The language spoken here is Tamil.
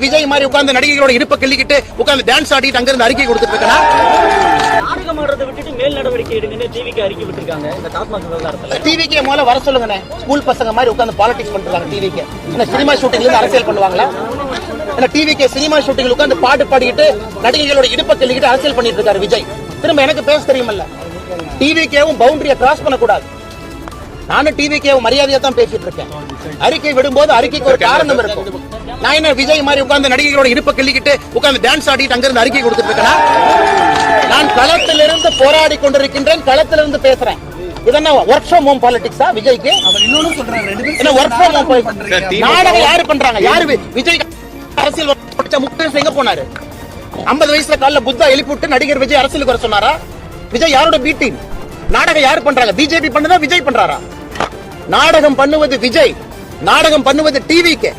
விஜய் மாதிரி உட்கார்ந்து நடிகைகளோட இருப்ப கிள்ளிக்கிட்டு உட்கார்ந்து டான்ஸ் ஆடிட்டு அங்க இருந்து அறிக்கை கொடுத்துட்டு இருக்கா? நாடகம் ஆடுறதை விட்டுட்டு மேல் நடவடிக்கை எடுங்கன்னு டிவிக்கு அறிக்கை விட்டுருக்காங்க. இந்த டாஸ்மாக் விவகாரத்துல டிவிக்கு முதல்ல வர சொல்லுங்க. ஸ்கூல் பசங்க மாதிரி உட்கார்ந்து பாலிடிக்ஸ் பண்றாங்க. டிவிக்கு என்ன சினிமா ஷூட்டிங்ல இருந்து அரசியல் பண்ணுவாங்களா? என்ன டிவிக்கு சினிமா ஷூட்டிங்ல உட்கார்ந்து பாட்டு பாடிக்கிட்டு நடிகைகளோட இடுப்ப கிள்ளிக்கிட்டு அரசியல் பண்ணிட்டு இருக்காரு விஜய். திரும்ப எனக்கு பேச தெரியுமல்ல, டிவிக்கேவும் பவுண்டரியை கிராஸ் பண்ணக்கூடாது. நானும் டிவிக்கேவும் மரியாதையா தான் பேசிட்டு இருக்கேன். அறிக்கை விடும்போது அறிக்கைக்கு ஒரு காரணம் இருக்கும். நான் என்ன விஜய் மாதிரி உட்கார்ந்து நடிகைகளோட இருப்ப கிள்ளிக்கிட்டு உட்கார்ந்து டான்ஸ் ஆடிட்டு அங்க இருந்து அறிக்கை கொடுத்துட்டு இருக்கேன். நான் களத்திலிருந்து போராடி கொண்டிருக்கின்றேன், களத்திலிருந்து பேசுறேன். இதென்ன ஒர்க் ஃப்ரம் ஹோம் பாலிடிக்ஸா விஜய்க்கு? என்ன ஒர்க் ஃப்ரம் ஹோம்? நாடகம் யாரு பண்றாங்க? யாரு விஜய் அரசியல் முக்கியம் எங்க போனாரு? 50 வயசுல காலைல புத்தா எழுப்பிவிட்டு நடிகர் விஜய் அரசியலுக்கு வர சொன்னாரா? விஜய் யாரோட பி டீம்? நாடகம் யாரு பண்றாங்க? பிஜேபி பண்ணுதா விஜய் பண்றாரா? நாடகம் பண்ணுவது விஜய், நாடகம் பண்ணுவது டிவிக்கு.